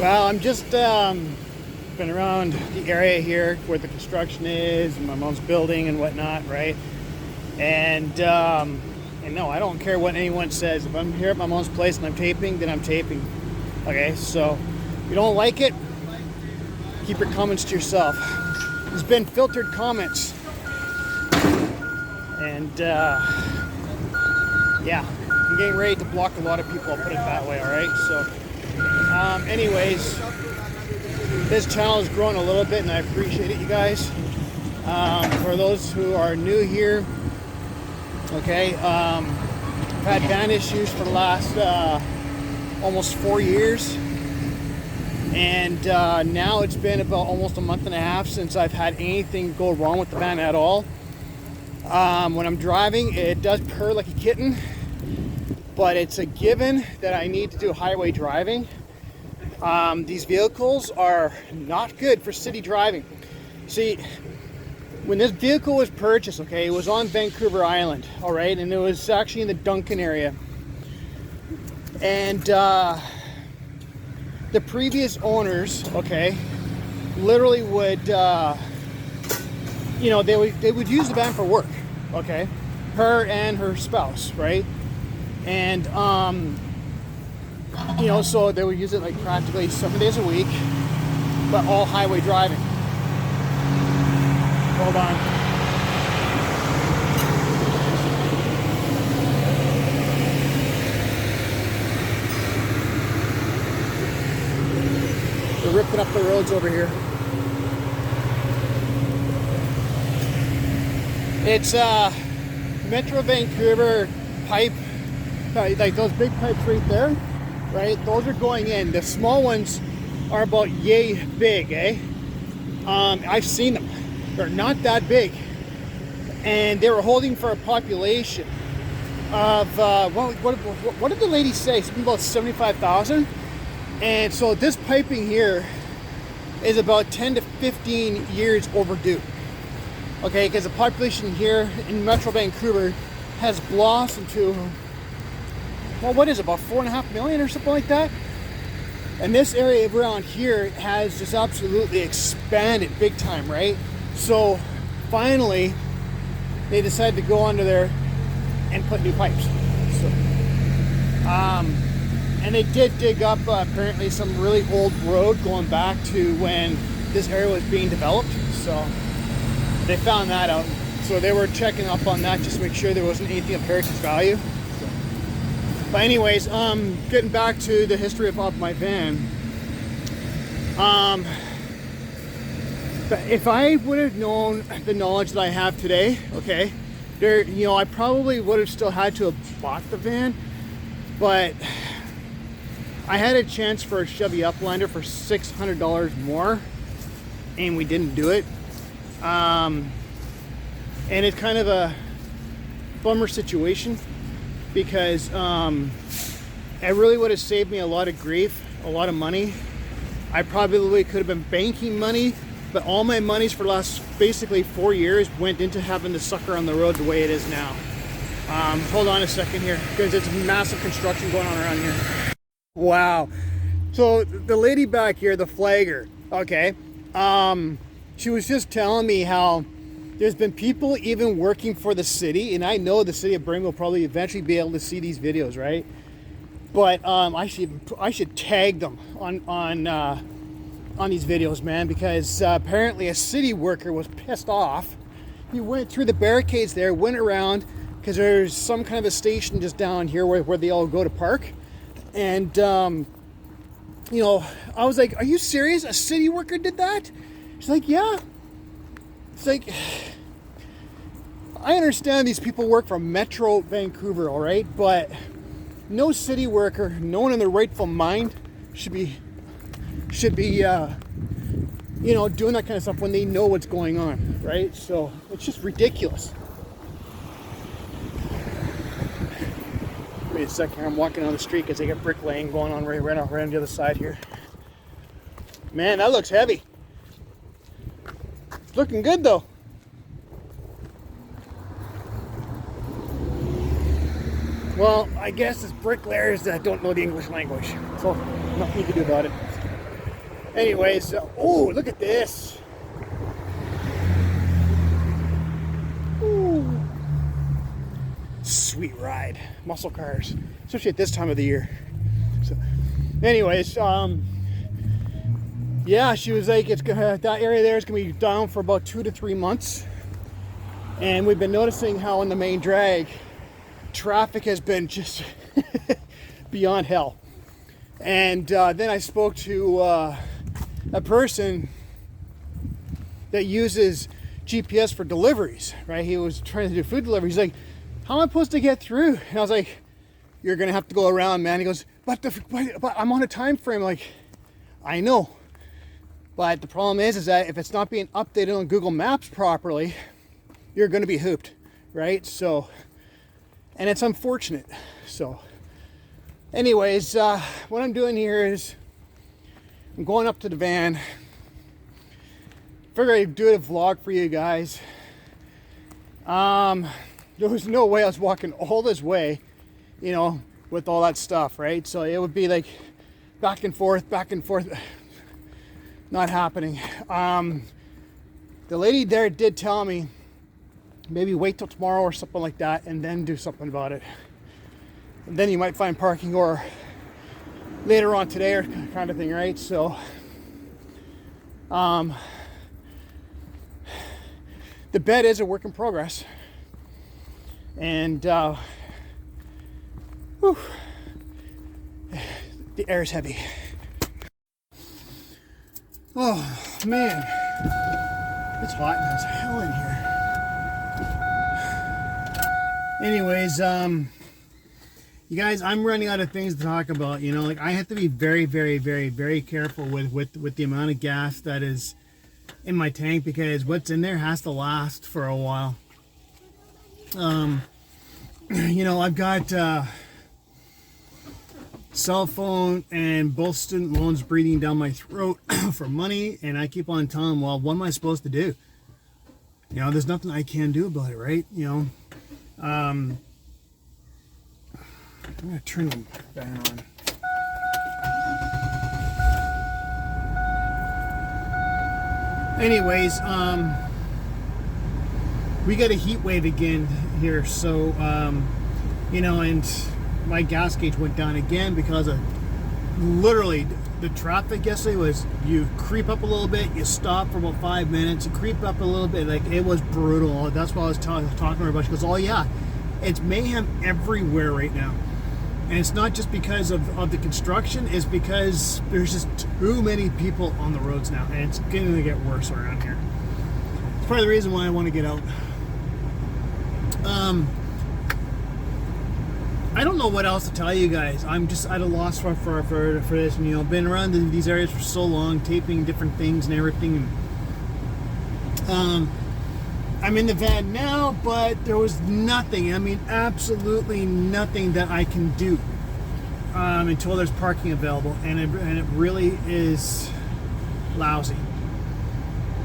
Well, I'm just been around the area here where the construction is and my mom's building and whatnot, right? And no, I don't care what anyone says. If I'm here at my mom's place and I'm taping, then I'm taping. Okay, so if you don't like it, keep your comments to yourself. There's been filtered comments, and yeah, I'm getting ready to block a lot of people. I'll put it that way. All right, so. Anyways, this channel has grown a little bit and I appreciate it, you guys. For those who are new here, okay, I've had van issues for the last almost 4 years, and now it's been about almost a month and a half since I've had anything go wrong with the van at all. When I'm driving, it does purr like a kitten, but it's a given that I need to do highway driving. These vehicles are not good for city driving. See, when this vehicle was purchased, okay, it was on Vancouver Island, all right, and it was actually in the Duncan area. And the previous owners, okay, literally would, they would use the van for work, okay, her and her spouse, right, and so they would use it like practically 7 days a week, but all highway driving. Hold on. They're ripping up the roads over here. It's Metro Vancouver pipe, like those big pipes right there. Right, those are going in. The small ones are about yay big, eh? I've seen them. They're not that big, and they were holding for a population of what did the lady say? Something about 75,000. And so this piping here is about 10 to 15 years overdue. Okay, because the population here in Metro Vancouver has blossomed to, well, what is it, about 4.5 million or something like that? And this area around here has just absolutely expanded big time, right? So finally, they decided to go under there and put new pipes. So, and they did dig up apparently some really old road going back to when this area was being developed. So they found that out. So they were checking up on that just to make sure there wasn't anything of heritage value. But anyways, getting back to the history of my van. If I would have known the knowledge that I have today, okay, I probably would have still had to have bought the van, but I had a chance for a Chevy Uplander for $600 more, and we didn't do it. And it's kind of a bummer situation, because it really would have saved me a lot of grief, a lot of money. I probably could have been banking money, but all my monies for the last basically 4 years went into having the sucker on the road the way it is now. Hold on a second here, because it's massive construction going on around here. Wow. So the lady back here, the flagger, okay, she was just telling me how there's been people even working for the city, and I know the city of Brain will probably eventually be able to see these videos, right? But I should tag them on these videos, man, because apparently a city worker was pissed off. He went through the barricades there, went around, because there's some kind of a station just down here where they all go to park, and I was like, "Are you serious? A city worker did that?" She's like, "Yeah." It's like, I understand these people work for Metro Vancouver, all right, but no city worker, no one in their rightful mind should be doing that kind of stuff when they know what's going on, right? So it's just ridiculous. Wait a second, I'm walking on the street because they got bricklaying going on right on the other side here. Man, that looks heavy. It's looking good though. Well, I guess it's bricklayers that don't know the English language, so nothing you can do about it. Anyways, oh, look at this. Ooh. Sweet ride. Muscle cars, especially at this time of the year. So, anyways, yeah, she was like, it's gonna, that area there is gonna be down for about 2 to 3 months. And we've been noticing how on the main drag, traffic has been just beyond hell. And then I spoke to a person that uses GPS for deliveries, right? He was trying to do food deliveries. He's like, how am I supposed to get through? And I was like, you're gonna have to go around, man. He goes, but I'm on a time frame. Like, I know. But the problem is that if it's not being updated on Google Maps properly, you're gonna be hooped, right? So, and it's unfortunate. So, anyways, what I'm doing here is I'm going up to the van. Figured I'd do a vlog for you guys. There was no way I was walking all this way, you know, with all that stuff, right? So it would be like back and forth, not happening. The lady there did tell me maybe wait till tomorrow or something like that and then do something about it. And then you might find parking or later on today or kind of thing, right? So the bed is a work in progress. And whew, the air is heavy. Oh man, it's hot as hell in here. Anyways, you guys, I'm running out of things to talk about. You know, like I have to be very, very, very, very careful with the amount of gas that is in my tank because what's in there has to last for a while. You know, I've got cell phone and both student loans breathing down my throat for money, and I keep on telling them, well, what am I supposed to do? You know, there's nothing I can do about it, right? You know, I'm gonna turn the fan on. Anyways, we got a heat wave again here, so you know, and my gas gauge went down again because of literally the traffic yesterday was you creep up a little bit, you stop for about 5 minutes, you creep up a little bit, like it was brutal. That's what I was talking to her about. She goes, oh yeah, it's mayhem everywhere right now. And it's not just because of the construction, it's because there's just too many people on the roads now, and it's going to get worse around here. It's part of the reason why I want to get out. I don't know what else to tell you guys. I'm just at a loss for this. And, you know, been around these areas for so long, taping different things and everything. I'm in the van now, but there was nothing. I mean, absolutely nothing that I can do until there's parking available, and it really is lousy.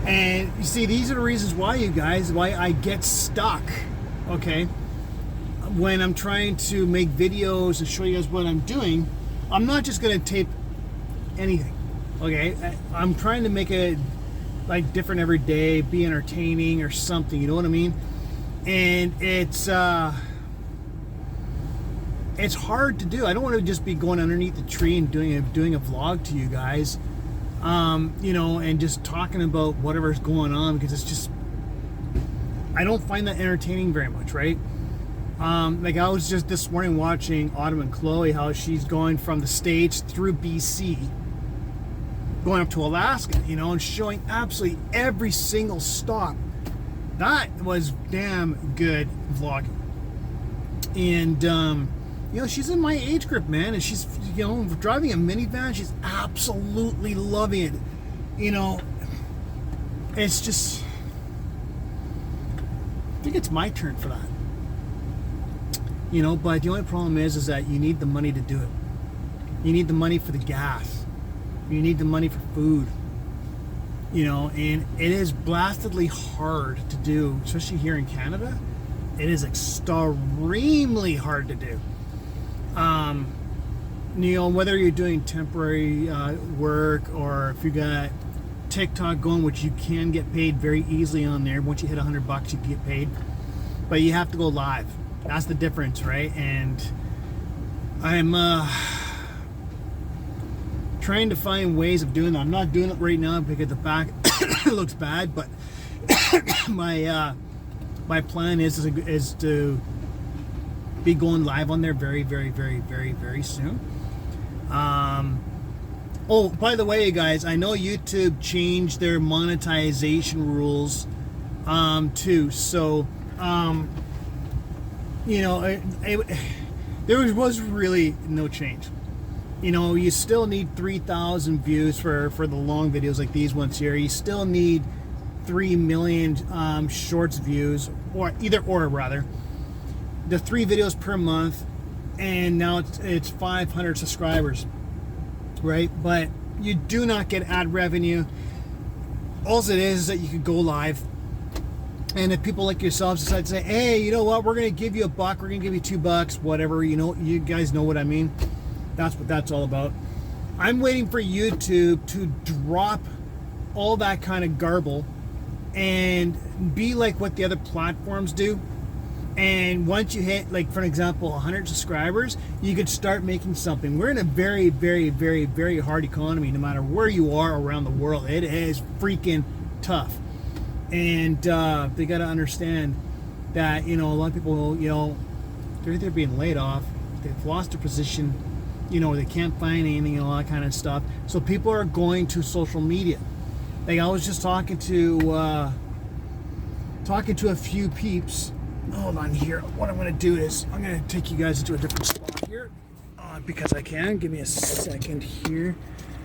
And you see, these are the reasons why, you guys, why I get stuck. Okay. When I'm trying to make videos and show you guys what I'm doing, I'm not just going to tape anything, okay? I'm trying to make it like different every day, be entertaining or something, you know what I mean? And it's hard to do. I don't want to just be going underneath the tree and doing a vlog to you guys, you know, and just talking about whatever's going on, because it's just, I don't find that entertaining very much, right? Like I was just this morning watching Autumn and Chloe, how she's going from the States through BC, going up to Alaska, you know, and showing absolutely every single stop. That was damn good vlogging. And, you know, she's in my age group, man, and she's, you know, driving a minivan, she's absolutely loving it. You know, it's just, I think it's my turn for that. You know, but the only problem is that you need the money to do it. You need the money for the gas. You need the money for food. You know, and it is blastedly hard to do, especially here in Canada. It is extremely hard to do. whether you're doing temporary work, or if you got TikTok going, which you can get paid very easily on there. Once you hit $100, you can get paid, but you have to go live. That's the difference, right? And I'm trying to find ways of doing that. I'm not doing it right now because the back looks bad, but my plan is to be going live on there very, very, very, very, very soon. Oh, by the way, guys, I know YouTube changed their monetization rules too. So, there was really no change. You still need 3,000 views for the long videos like these ones here. You still need 3 million shorts views, or rather, the 3 videos per month, and now it's 500 subscribers, right? But you do not get ad revenue. All it is that you could go live, and if people like yourselves decide to say, hey, you know what, we're going to give you $1, we're going to give you $2, whatever, you guys know what I mean. That's what that's all about. I'm waiting for YouTube to drop all that kind of garble and be like what the other platforms do. And once you hit, like, for example, 100 subscribers, you could start making something. We're in a very, very, very, very hard economy, no matter where you are around the world. It is freaking tough. And they got to understand that, a lot of people, they're either being laid off, they've lost their position, they can't find anything and all that kind of stuff. So people are going to social media. Like, I was just talking to a few peeps. Hold on here. What I'm going to do is I'm going to take you guys into a different spot here because I can. Give me a second here.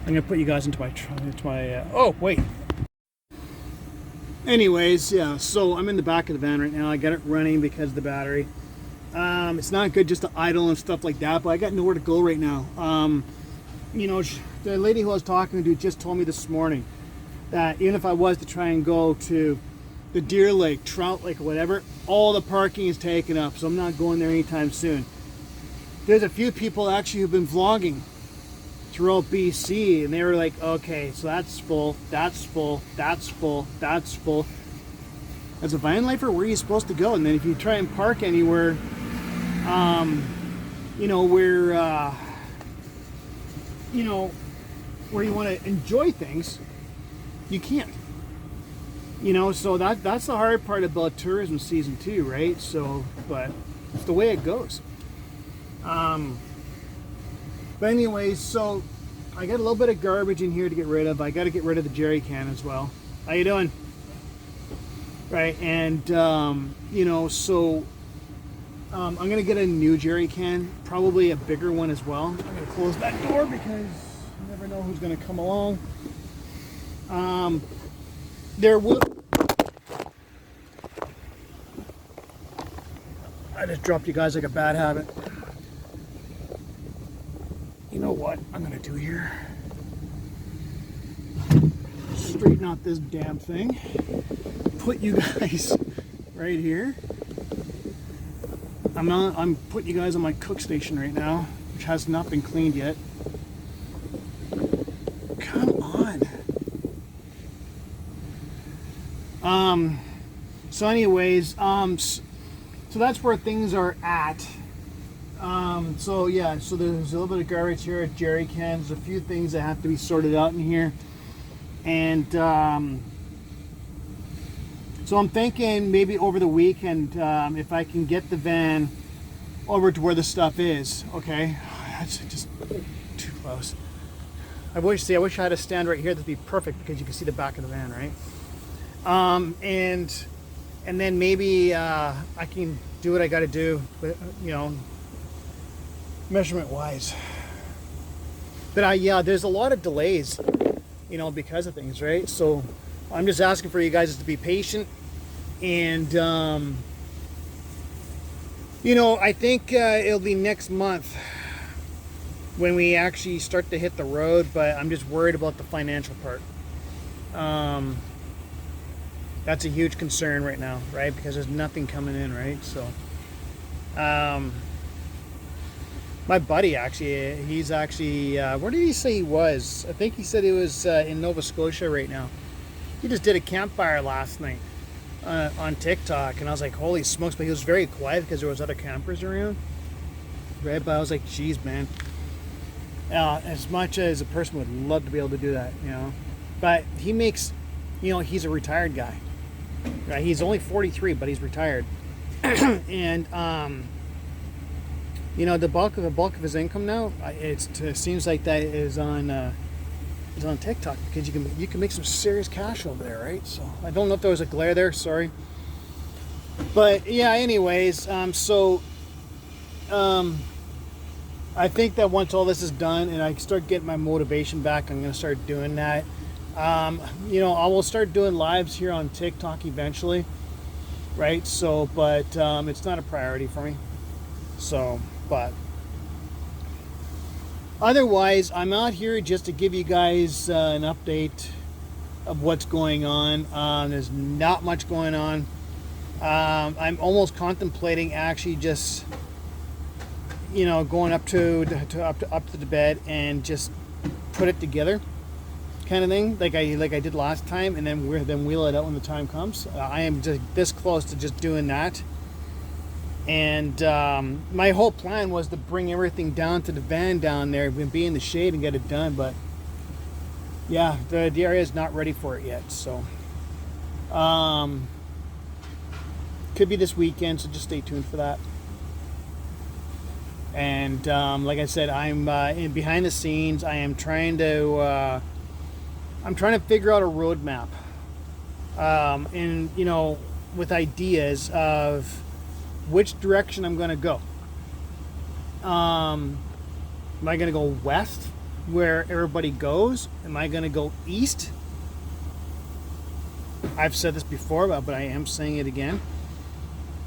I'm going to put you guys into my oh, wait. Anyways, yeah, so I'm in the back of the van right now. I got it running because of the battery. It's not good just to idle and stuff like that, but I got nowhere to go right now. The lady who I was talking to just told me this morning that even if I was to try and go to the Deer Lake, Trout Lake, or whatever, all the parking is taken up, so I'm not going there anytime soon. There's a few people actually who've been vlogging throughout BC, and they were like, okay, so that's full, that's full, that's full, that's full. As a van lifer, where are you supposed to go? And then if you try and park anywhere, where you want to enjoy things, you can't. So that's the hard part about tourism season too, right? So, but it's the way it goes. But anyways, so I got a little bit of garbage in here to get rid of. I got to get rid of the jerry can as well. How you doing? Right, and so I'm gonna get a new jerry can, probably a bigger one as well. I'm gonna close that door because you never know who's gonna come along. There will. I just dropped you guys like a bad habit. You know what I'm gonna do here? Straighten out this damn thing. Put you guys right here. I'm putting you guys on my cook station right now, which has not been cleaned yet. Come on. So anyways, so that's where things are at. So yeah, so there's a little bit of garbage here at jerry cans, a few things that have to be sorted out in here, and so I'm thinking maybe over the weekend, if I can get the van over to where the stuff is. Okay, that's just too close. I wish I had a stand right here. That'd be perfect because you can see the back of the van, right? And then maybe I can do what I got to do, measurement wise. But yeah, there's a lot of delays, because of things, right? So I'm just asking for you guys to be patient, and I think it'll be next month when we actually start to hit the road, but I'm just worried about the financial part. That's a huge concern right now, right? Because there's nothing coming in, right? So My buddy actually, he's actually, where did he say he was? I think he said he was in Nova Scotia right now. He just did a campfire last night on TikTok, and I was like, holy smokes, but he was very quiet because there was other campers around, right? But I was like, geez, man. As much as a person would love to be able to do that, you know, but he makes, you know, he's a retired guy, right? He's only 43, but he's retired. And you know, the bulk of his income now, it seems like that is on TikTok, because you can make some serious cash over there, right? So I don't know if there was a glare there, sorry. But yeah, anyways, I think that once all this is done and I start getting my motivation back, I'm going to start doing that. You know, I will start doing lives here on TikTok eventually, right? So, but it's not a priority for me. So, but otherwise, I'm out here just to give you guys an update of what's going on. There's not much going on. I'm almost contemplating actually just, you know, going up to the bed and just put it together, kind of thing, like I did last time, and then wheel it out when the time comes. I am just this close to just doing that. And my whole plan was to bring everything down to the van down there and be in the shade and get it done. But yeah, the area is not ready for it yet. So could be this weekend. So just stay tuned for that. And like I said, I'm in behind the scenes. I am trying to figure out a roadmap. And you know, with ideas of which direction I'm going to go. Am I going to go west, where everybody goes? Am I going to go east? I've said this before, but I am saying it again.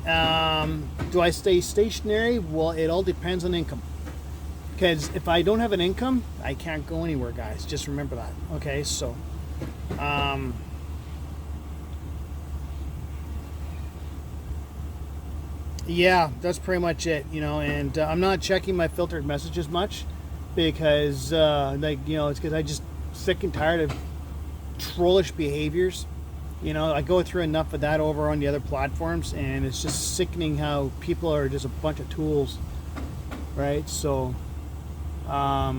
Do I stay stationary? Well, it all depends on income. Because if I don't have an income, I can't go anywhere, guys. Just remember that. Okay, so yeah, that's pretty much it, you know. And I'm not checking my filtered messages much because, like, you know, it's because I just sick and tired of trollish behaviors. You know, I go through enough of that over on the other platforms, and it's just sickening how people are just a bunch of tools, right? So, I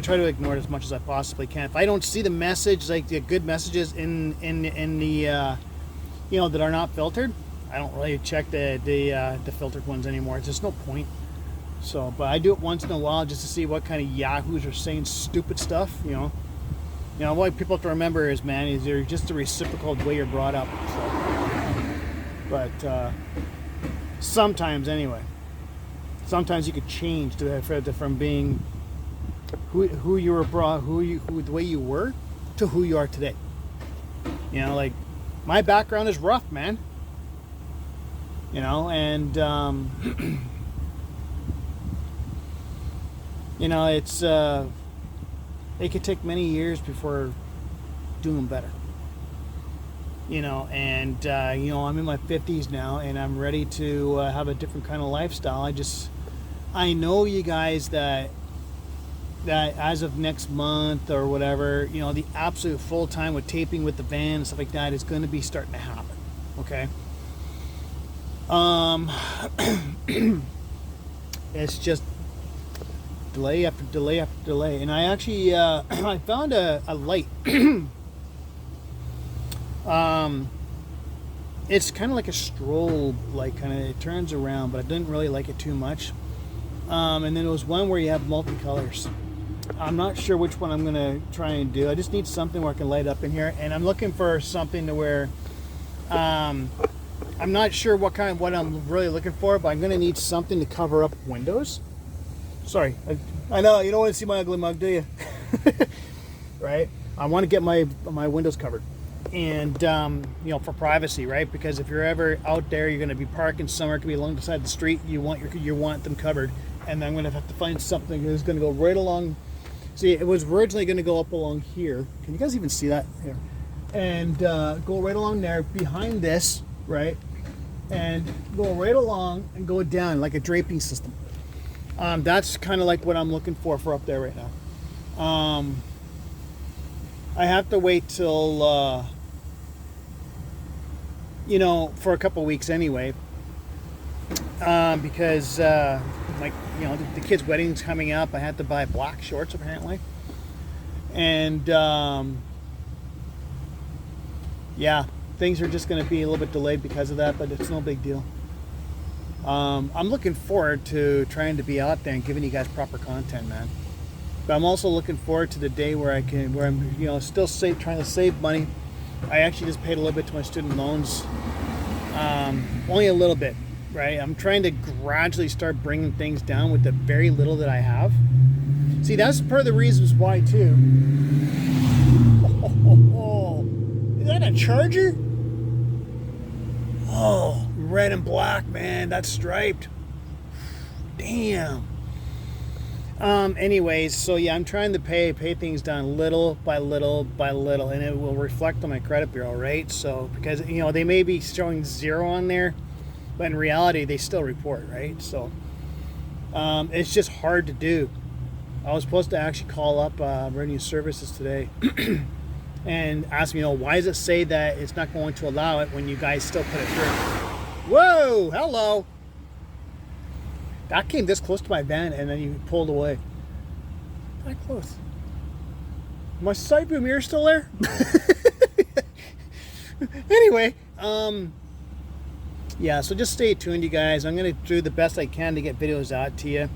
try to ignore it as much as I possibly can. If I don't see the message, like the good messages in the, you know, that are not filtered, I don't really check the filtered ones anymore. It's just no point. So, but I do it once in a while just to see what kind of yahoos are saying stupid stuff, you know. You know, what people have to remember is, man, is they're just the reciprocal of the way you're brought up. So, but sometimes, anyway, sometimes you could change from being who you were brought, the way you were, to who you are today. You know, like my background is rough, man. You know, and you know, it's it could take many years before doing better. You know, and you know, I'm in my 50s now, and I'm ready to have a different kind of lifestyle. I know, you guys, that as of next month or whatever, you know, the absolute full time with taping with the van and stuff like that is going to be starting to happen. Okay. It's just delay after delay after delay, and I actually I found a light. It's kind of like a strobe, like kind of it turns around, but I didn't really like it too much. And then there was one where you have multicolors. I'm not sure which one I'm gonna try and do. I just need something where I can light up in here, and I'm looking for something to where I'm not sure what I'm really looking for, but I'm going to need something to cover up windows. Sorry, I know you don't want to see my ugly mug, do you? Right? I want to get my windows covered, and you know, for privacy, right? Because if you're ever out there, you're going to be parking somewhere, it could be along the side of the street. You want them covered, and I'm going to have to find something that's going to go right along. See, it was originally going to go up along here. Can you guys even see that here? And go right along there behind this, right? And go right along and go down like a draping system. That's kind of like what I'm looking for up there right now. I have to wait till for a couple weeks anyway, because like the kid's wedding's coming up. I had to buy black shorts apparently, and yeah, things are just going to be a little bit delayed because of that, but it's no big deal. I'm looking forward to trying to be out there and giving you guys proper content, man. But I'm also looking forward to the day where I'm still trying to save money. I actually just paid a little bit to my student loans, only a little bit, right? I'm trying to gradually start bringing things down with the very little that I have. See, that's part of the reasons why too. Is that a Charger? Oh, red and black, man. That's striped. Damn. Anyways, so yeah, I'm trying to pay things down little by little by little, and it will reflect on my credit bureau, right? So because they may be showing 0 on there, but in reality they still report, right? So it's just hard to do. I was supposed to actually call up Revenue Services today and ask me, why does it say that it's not going to allow it when you guys still put it through? Whoa, hello. That came this close to my van and then you pulled away. That close. My side view mirror still there? Anyway, yeah, so just stay tuned, you guys. I'm going to do the best I can to get videos out to you.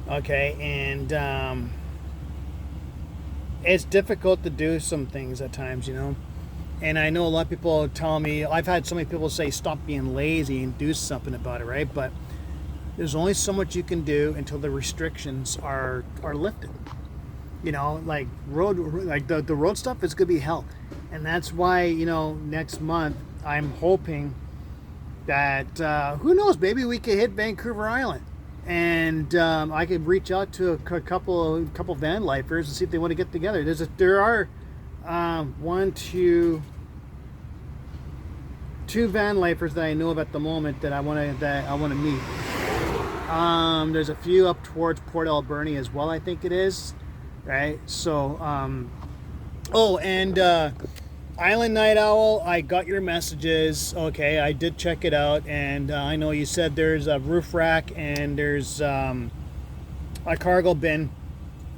Okay, and it's difficult to do some things at times, And I know a lot of people tell me, I've had so many people say, stop being lazy and do something about it, right? But there's only so much you can do until the restrictions are lifted. Like the road stuff is going to be hell. And that's why, next month I'm hoping that, who knows, maybe we could hit Vancouver Island. And I could reach out to a couple van lifers and see if they want to get together. There are two van lifers that I know of at the moment that I want to meet. There's a few up towards Port Alberni as well, I think it is, right? So, Island Night Owl, I got your messages. Okay, I did check it out, and I know you said there's a roof rack and there's a cargo bin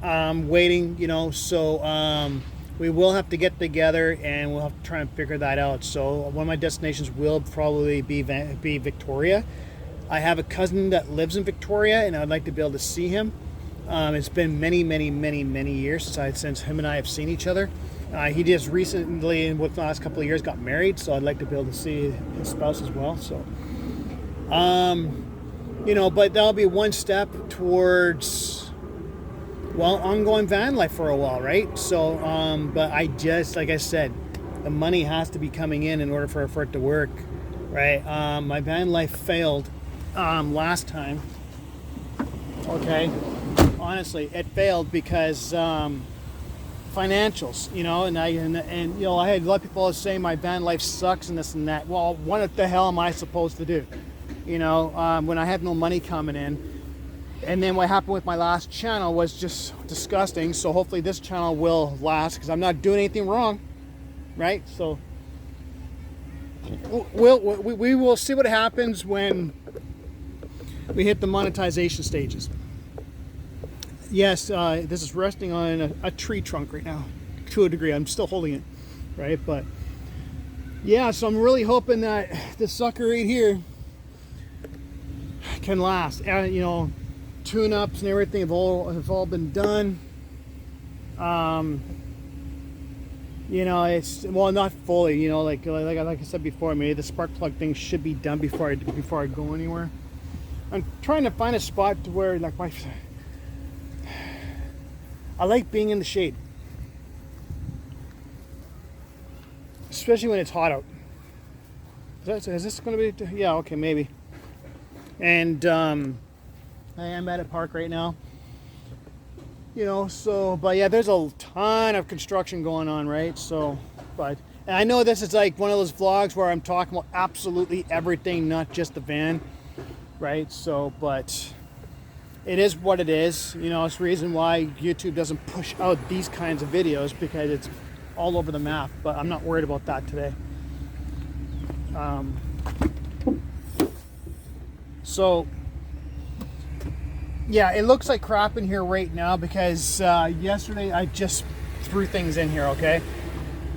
waiting, so we will have to get together and we'll have to try and figure that out. So one of my destinations will probably be Victoria. I have a cousin that lives in Victoria, and I'd like to be able to see him. It's been many, many, many, many years since him and I have seen each other. He just recently, within the last couple of years, got married, so I'd like to be able to see his spouse as well. So, but that'll be one step towards, ongoing van life for a while, right? So, but like I said, the money has to be coming in order for it to work, right? My van life failed last time. Okay, honestly, it failed because financials, and I had a lot of people saying my van life sucks and this and that. Well, what the hell am I supposed to do? When I have no money coming in. And then what happened with my last channel was just disgusting. So hopefully this channel will last because I'm not doing anything wrong, right? So we will see what happens when we hit the monetization stages. Yes, this is resting on a tree trunk right now, to a degree. I'm still holding it, right? But yeah, so I'm really hoping that this sucker right here can last. Tune-ups and everything have all been done. It's not fully. Like I said before, maybe the spark plug thing should be done before I go anywhere. I'm trying to find a spot to where I like being in the shade, especially when it's hot out. Is this going to be? Yeah, okay, maybe. And I am at a park right now. But yeah, there's a ton of construction going on, right? So, and I know this is like one of those vlogs where I'm talking about absolutely everything, not just the van, right? So, but it is what it is. You know, it's the reason why YouTube doesn't push out these kinds of videos, because it's all over the map. But I'm not worried about that today. So yeah, it looks like crap in here right now because yesterday I just threw things in here. Okay.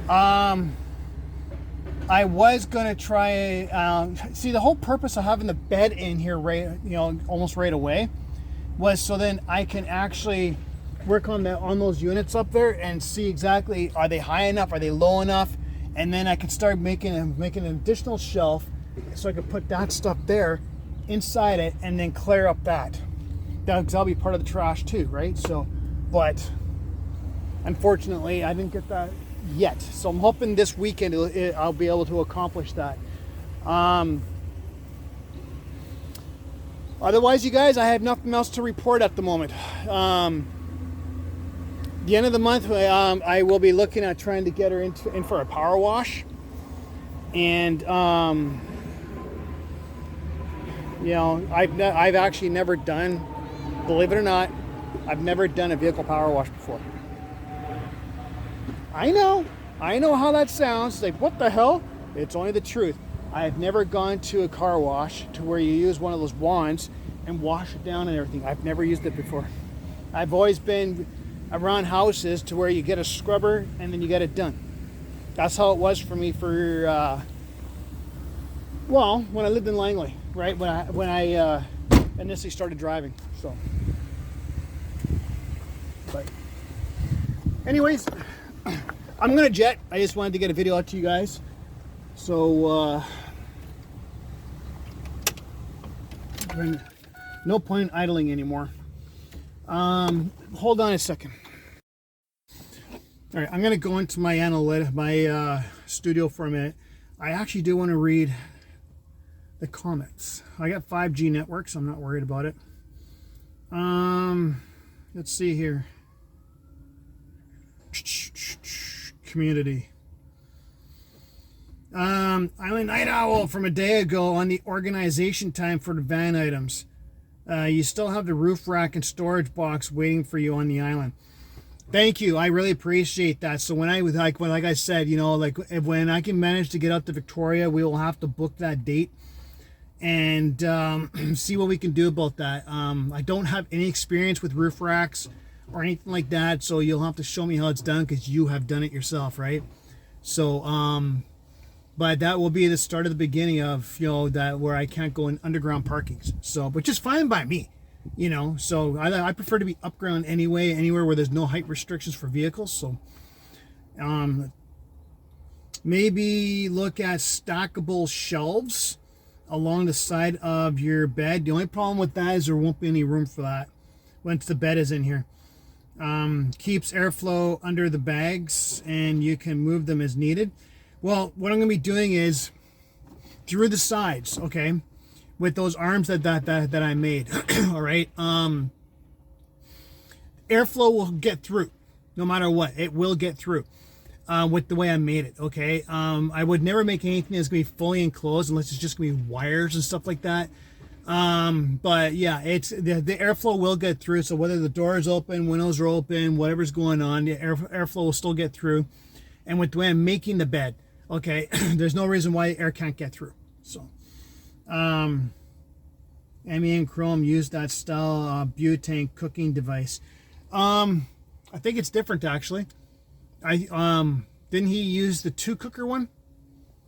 I was gonna try. See, the whole purpose of having the bed in here, right, you know, almost right away, was so then I can actually work on those units up there and see exactly, are they high enough, are they low enough, and then I can start making an additional shelf so I can put that stuff there inside it and then clear up that. That'll be part of the trash too, right? So, but unfortunately, I didn't get that yet. So I'm hoping this weekend I'll be able to accomplish that. Otherwise, you guys, I have nothing else to report at the moment. The end of the month, I will be looking at trying to get her in for a power wash. And, you know, I've actually never done, believe it or not, I've never done a vehicle power wash before. I know how that sounds. It's like, what the hell? It's only the truth. I have never gone to a car wash to where you use one of those wands and wash it down and everything. I've never used it before. I've always been around houses to where you get a scrubber and then you get it done. That's how it was for me for, well, when I lived in Langley, right? When I initially started driving, so. But anyways, I'm gonna jet. I just wanted to get a video out to you guys. So, no point in idling anymore. Hold on a second. All right, I'm gonna go into my studio for a minute. I actually do want to read the comments. I got 5G network, so I'm not worried about it. Let's see here. Community. Island Night Owl from a day ago on the organization time for the van items. You still have the roof rack and storage box waiting for you on the island. Thank you. I really appreciate that. So when like I said, you know, like when I can manage to get out to Victoria, we will have to book that date and see what we can do about that. I don't have any experience with roof racks or anything like that, so you'll have to show me how it's done because you have done it yourself, right? So but that will be the start of the beginning of, you know, that where I can't go in underground parkings, so, which is fine by me, you know. So I prefer to be upground anyway, anywhere where there's no height restrictions for vehicles. So maybe look at stackable shelves along the side of your bed. The only problem with that is there won't be any room for that once the bed is in here. Keeps airflow under the bags and you can move them as needed. Well, what I'm going to be doing is through the sides, okay, with those arms that I made. All right. Airflow will get through no matter what. It will get through with the way I made it. Okay. I would never make anything that's going to be fully enclosed unless it's just going to be wires and stuff like that. But yeah, it's the airflow will get through. So whether the door is open, windows are open, whatever's going on, the airflow will still get through. And with the way I'm making the bed, okay, there's no reason why air can't get through. So, Emmy and Chrome used that style butane cooking device. I think it's different actually. Didn't he use the 2-cooker one?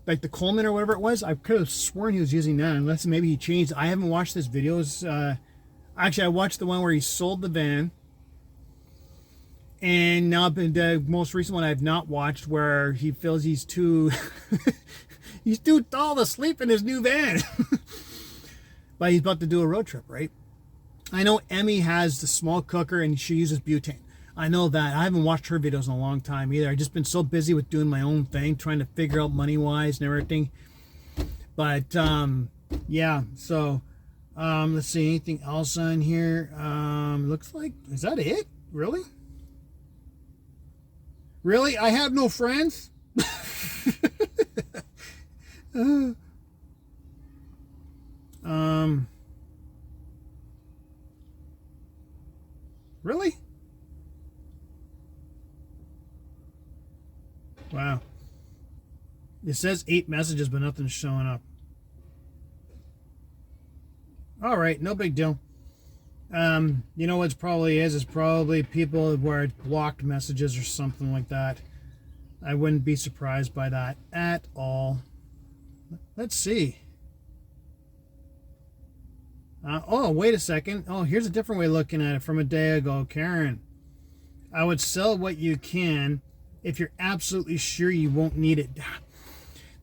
Like the Coleman or whatever it was? I could have sworn he was using that, unless maybe he changed. I haven't watched this videos. Actually, I watched the one where he sold the van, and now the most recent one I've not watched, where he feels he's too he's too tall to sleep in his new van. But he's about to do a road trip, right? I know Emmy has the small cooker and she uses butane. I know that. I haven't watched her videos in a long time either. I've just been so busy with doing my own thing, trying to figure out money-wise and everything. But, yeah, so, let's see, anything else on here? Looks like, is that it? Really? Really? I have no friends? Really? Wow. It says 8 messages, but nothing's showing up. All right, no big deal. You know what's probably is? It's probably people where it's blocked messages or something like that. I wouldn't be surprised by that at all. Let's see. Oh, wait a second. Oh, here's a different way of looking at it from a day ago. Karen, I would sell what you can if you're absolutely sure you won't need it.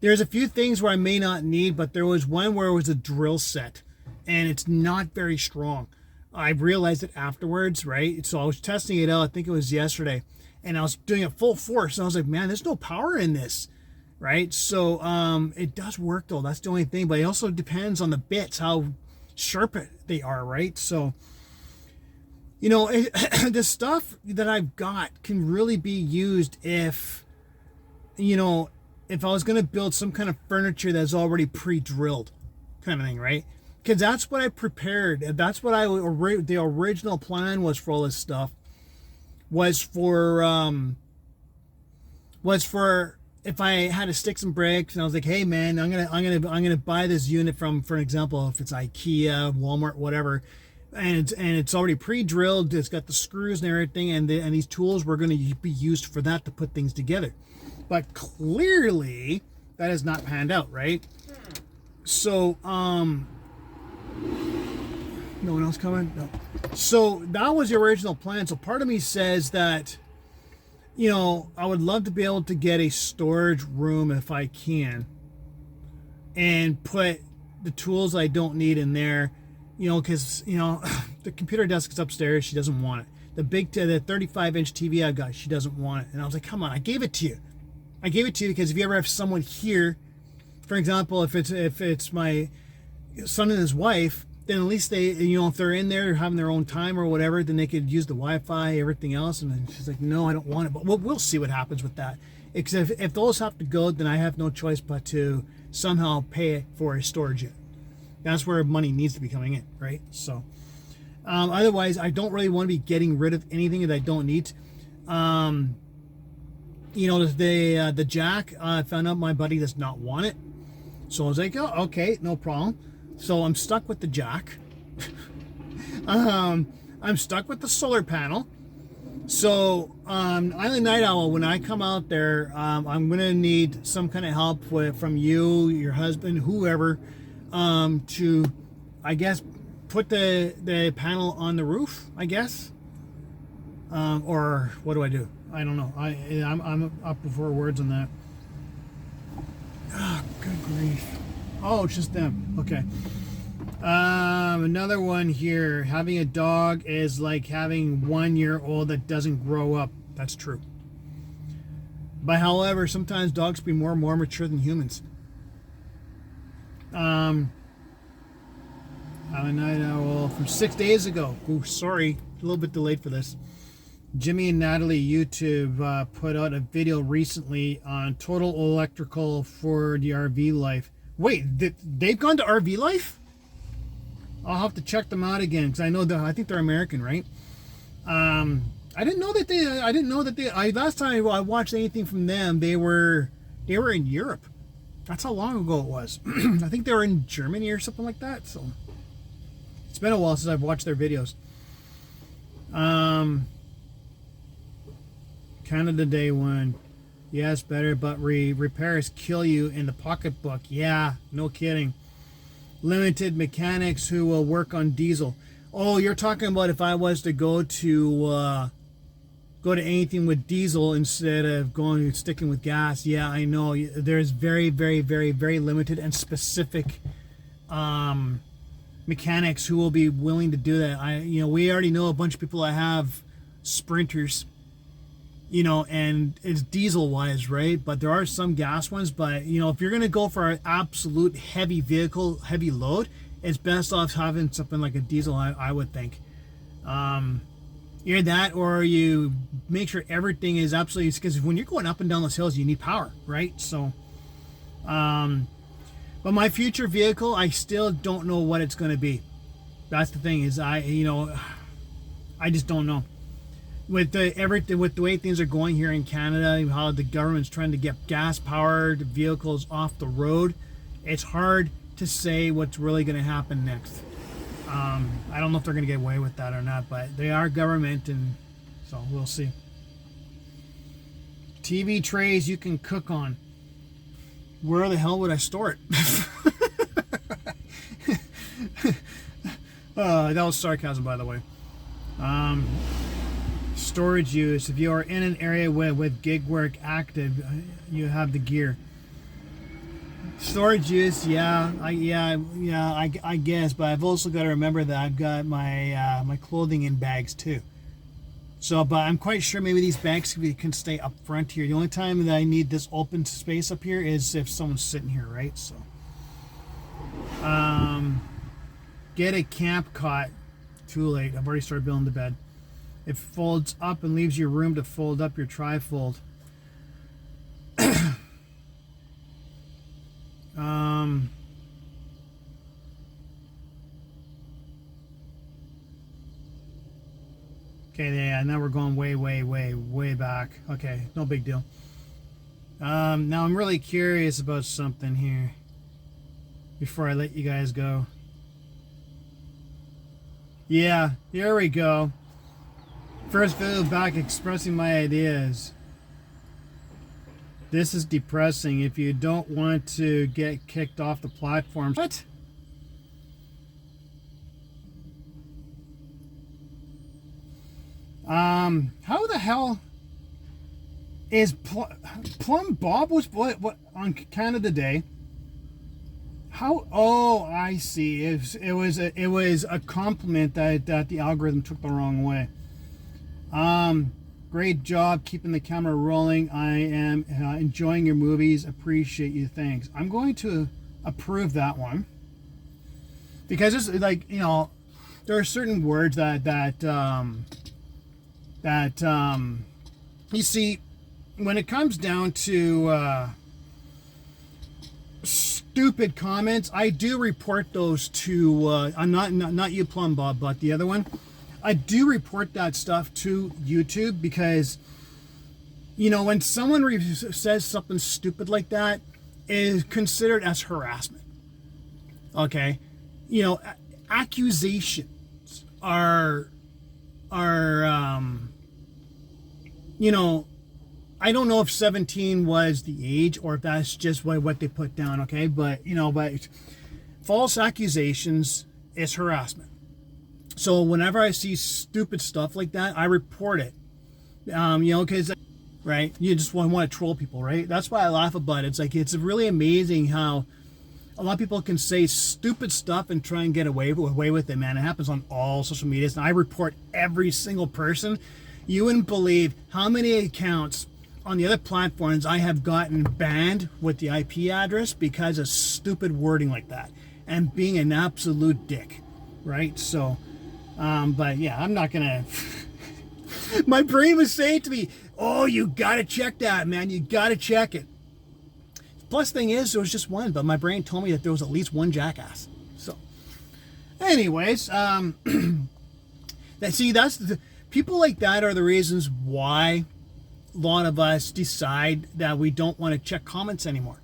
There's a few things where I may not need, but there was one where it was a drill set, and it's not very strong. I realized it afterwards, right? So I was testing it out, I think it was yesterday, and I was doing it full force, and I was like, man, there's no power in this, right? So it does work, though. That's the only thing, but it also depends on the bits, how sharp they are, right? So, you know, the stuff that I've got can really be used if, you know, if I was going to build some kind of furniture that's already pre-drilled kind of thing, right? Because that's what I prepared. That's what the original plan was for all this stuff, was for if I had to stick some bricks, and I was like, hey man, I'm gonna buy this unit from, for example, if it's IKEA, Walmart, whatever, and it's already pre-drilled, it's got the screws and everything, and these tools were going to be used for that to put things together. But clearly that has not panned out, right? So no one else coming? No. So that was the original plan. So part of me says that, you know, I would love to be able to get a storage room if I can, and put the tools I don't need in there, you know, because, you know, the computer desk is upstairs. She doesn't want it. The 35-inch TV I got, she doesn't want it. And I was like, come on, I gave it to you. I gave it to you because if you ever have someone here, for example, if it's my son and his wife, then at least they, you know, if they're in there having their own time or whatever, then they could use the Wi-Fi, everything else. And then she's like, no, I don't want it. But we'll see what happens with that. Because if those have to go, then I have no choice but to somehow pay for a storage unit. That's where money needs to be coming in, right? So otherwise, I don't really want to be getting rid of anything that I don't need. You know, the jack, I found out my buddy does not want it. So I was like, oh, okay, no problem. So I'm stuck with the jack. I'm stuck with the solar panel. So Island Night Owl, when I come out there, I'm going to need some kind of help from you, your husband, whoever, to, I guess, put the panel on the roof, I guess. Or what do I do? I don't know. I'm up for words on that. Oh, good grief. Oh, it's just them. Okay. Another one here. Having a dog is like having 1-year-old that doesn't grow up. That's true. But however, sometimes dogs be more mature than humans. A night owl from 6 days ago. Ooh, sorry. A little bit delayed for this. Jimmy and Natalie YouTube put out a video recently on total electrical for the RV life. Wait, they've gone to RV life? I'll have to check them out again because I think they're American, right? I didn't know that they. Last time I watched anything from them, they were in Europe. That's how long ago it was. I think they were in Germany or something like that. So it's been a while since I've watched their videos. Canada Day one. Yes, better, but repairs kill you in the pocketbook. Yeah, no kidding. Limited mechanics who will work on diesel. Oh, you're talking about if I was to go to anything with diesel instead of sticking with gas. Yeah, I know. There's very, very, very, very limited and specific mechanics who will be willing to do that. We already know a bunch of people that have sprinters. And it's diesel wise, right? But there are some gas ones. But, if you're going to go for an absolute heavy vehicle, heavy load, it's best off having something like a diesel, I would think. Either that or you make sure everything is absolutely, because when you're going up and down those hills, you need power, right? So, but my future vehicle, I still don't know what it's going to be. That's the thing is I just don't know. With the way things are going here in Canada, how the government's trying to get gas-powered vehicles off the road, it's hard to say what's really going to happen next. I don't know if they're going to get away with that or not, but they are government, and so we'll see. TV trays you can cook on. Where the hell would I store it? That was sarcasm, by the way. Storage use. If you are in an area with gig work active, you have the gear. Storage use, I guess, but I've also got to remember that I've got my my clothing in bags too. So, but I'm quite sure maybe these bags can stay up front here. The only time that I need this open space up here is if someone's sitting here, right? So, get a camp cot. Too late. I've already started building the bed. It folds up and leaves you room to fold up your trifold. Okay, yeah, now we're going way back. Okay, no big deal. Now I'm really curious about something here before I let you guys go. Yeah, here we go. First video back expressing my ideas. This is depressing. If you don't want to get kicked off the platform. What? How the hell is Plum Bob was what on Canada Day? How? Oh, I see. It was a compliment that the algorithm took the wrong way. Great job keeping the camera rolling. I am enjoying your movies. Appreciate you. Thanks. I'm going to approve that one because it's like, you know, there are certain words that you see when it comes down to stupid comments. I do report those to not you, Plum Bob, but the other one. I do report that stuff to YouTube because, you know, when someone says something stupid like that, it is considered as harassment. Okay, you know, accusations are you know, I don't know if 17 was the age or if that's just what they put down. Okay, but you know, but false accusations is harassment. So whenever I see stupid stuff like that, I report it. You know, because, right, you just want to troll people, right? That's why I laugh about it. It's like, it's really amazing how a lot of people can say stupid stuff and try and get away with it, man. It happens on all social medias, and I report every single person. You wouldn't believe how many accounts on the other platforms I have gotten banned with the IP address because of stupid wording like that and being an absolute dick, right? So... but yeah, I'm not gonna. My brain was saying to me, "Oh, you gotta check that, man. You gotta check it." Plus, thing is, there was just one, but my brain told me that there was at least one jackass. So, anyways, that's the people like that are the reasons why a lot of us decide that we don't want to check comments anymore,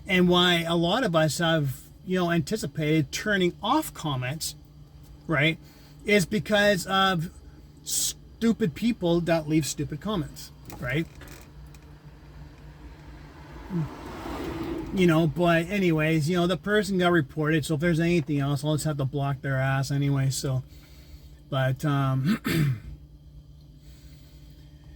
and why a lot of us have, you know, anticipated turning off comments, right? Is because of stupid people that leave stupid comments, right? You know, but anyways, you know, the person got reported, so if there's anything else, I'll just have to block their ass anyway, so, but,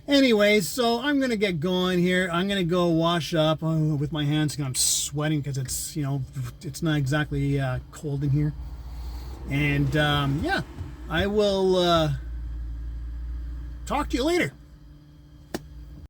anyways, so I'm going to get going here. I'm going to go wash up with my hands, because I'm sweating because it's, you know, it's not exactly cold in here. And, yeah. I will talk to you later.